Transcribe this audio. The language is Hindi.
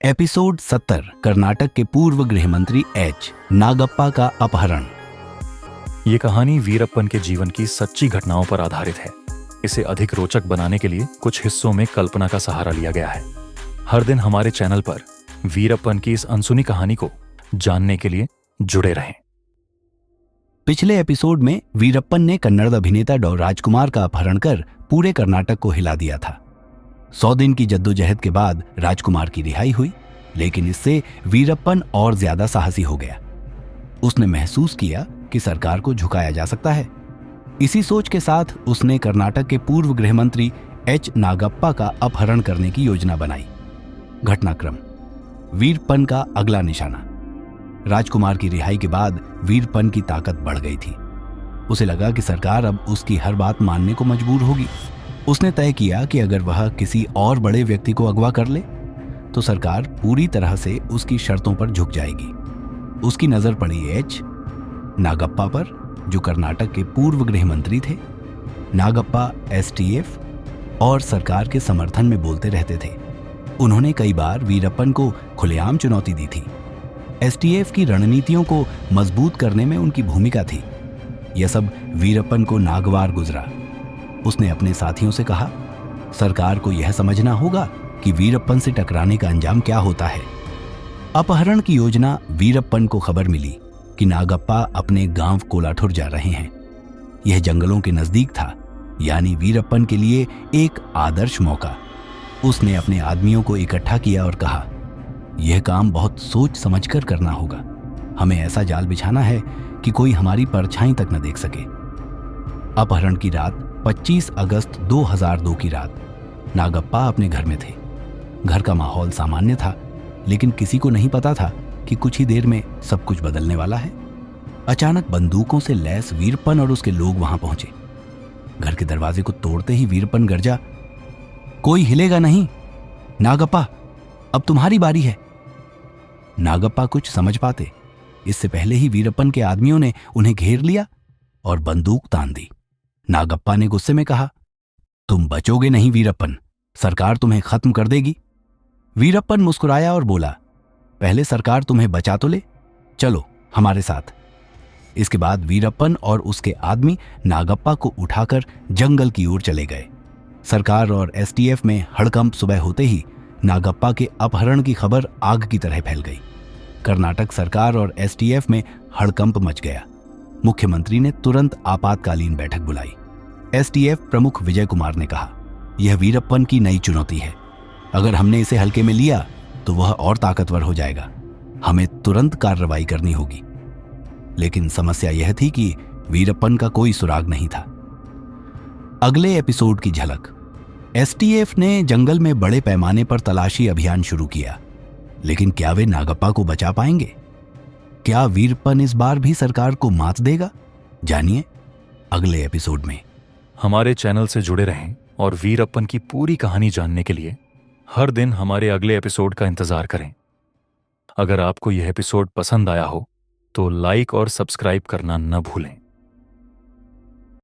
एपिसोड 70 कर्नाटक के पूर्व गृह मंत्री एच नागप्पा का अपहरण। ये कहानी वीरप्पन के जीवन की सच्ची घटनाओं पर आधारित है। इसे अधिक रोचक बनाने के लिए कुछ हिस्सों में कल्पना का सहारा लिया गया है। हर दिन हमारे चैनल पर वीरप्पन की इस अनसुनी कहानी को जानने के लिए जुड़े रहें। पिछले एपिसोड में वीरप्पन ने कन्नड़ अभिनेता डॉ राजकुमार का अपहरण कर पूरे कर्नाटक को हिला दिया था। 100 दिन की जद्दोजहद के बाद राजकुमार की रिहाई हुई, लेकिन इससे वीरप्पन और ज्यादा साहसी हो गया। उसने महसूस किया कि सरकार को झुकाया जा सकता है। इसी सोच के साथ उसने कर्नाटक के पूर्व गृह मंत्री एच नागप्पा का अपहरण करने की योजना बनाई। घटनाक्रम: वीरप्पन का अगला निशाना। राजकुमार की रिहाई के बाद वीरप्पन की ताकत बढ़ गई थी। उसे लगा कि सरकार अब उसकी हर बात मानने को मजबूर होगी। उसने तय किया कि अगर वह किसी और बड़े व्यक्ति को अगवा कर ले तो सरकार पूरी तरह से उसकी शर्तों पर झुक जाएगी। उसकी नजर पड़ी एच नागप्पा पर, जो कर्नाटक के पूर्व गृह मंत्री थे। नागप्पा एसटीएफ और सरकार के समर्थन में बोलते रहते थे। उन्होंने कई बार वीरप्पन को खुलेआम चुनौती दी थी। एसटीएफ की रणनीतियों को मजबूत करने में उनकी भूमिका थी। यह सब वीरप्पन को नागवार गुजरा। उसने अपने साथियों से कहा, सरकार को यह समझना होगा कि वीरप्पन से टकराने का अंजाम क्या होता है। अपहरण की योजना: वीरप्पन को खबर मिली कि नागप्पा अपने गांव कोलाठुर जा रहे हैं। यह जंगलों के नजदीक था, यानी वीरप्पन के लिए एक आदर्श मौका। उसने अपने आदमियों को इकट्ठा किया और कहा, यह काम बहुत सोच समझकर करना होगा। हमें ऐसा जाल बिछाना है कि कोई हमारी परछाई तक न देख सके। अपहरण की रात 25 अगस्त 2002 की रात नागप्पा अपने घर में थे। घर का माहौल सामान्य था, लेकिन किसी को नहीं पता था कि कुछ ही देर में सब कुछ बदलने वाला है। अचानक बंदूकों से लैस वीरप्पन और उसके लोग वहां पहुंचे। घर के दरवाजे को तोड़ते ही वीरप्पन गरजा, कोई हिलेगा नहीं। नागप्पा, अब तुम्हारी बारी है। नागप्पा कुछ समझ पाते इससे पहले ही वीरप्पन के आदमियों ने उन्हें घेर लिया और बंदूक तान दी। नागप्पा ने गुस्से में कहा, तुम बचोगे नहीं वीरप्पन, सरकार तुम्हें खत्म कर देगी। वीरप्पन मुस्कुराया और बोला, पहले सरकार तुम्हें बचा तो ले, चलो हमारे साथ। इसके बाद वीरप्पन और उसके आदमी नागप्पा को उठाकर जंगल की ओर चले गए। सरकार और एसटीएफ में हड़कंप सुबह होते ही नागप्पा के अपहरण की खबर आग की तरह फैल गई। कर्नाटक सरकार और एसटीएफ में हड़कंप मच गया। मुख्यमंत्री ने तुरंत आपातकालीन बैठक बुलाई। एसटीएफ प्रमुख विजय कुमार ने कहा, यह वीरप्पन की नई चुनौती है। अगर हमने इसे हल्के में लिया तो वह और ताकतवर हो जाएगा। हमें तुरंत कार्रवाई करनी होगी। लेकिन समस्या यह थी कि वीरप्पन का कोई सुराग नहीं था। अगले एपिसोड की झलक: एसटीएफ ने जंगल में बड़े पैमाने पर तलाशी अभियान शुरू किया, लेकिन क्या वे नागप्पा को बचा पाएंगे? क्या वीरप्पन इस बार भी सरकार को मात देगा? जानिए अगले एपिसोड में। हमारे चैनल से जुड़े रहें और वीरप्पन की पूरी कहानी जानने के लिए हर दिन हमारे अगले एपिसोड का इंतजार करें। अगर आपको यह एपिसोड पसंद आया हो तो लाइक और सब्सक्राइब करना न भूलें।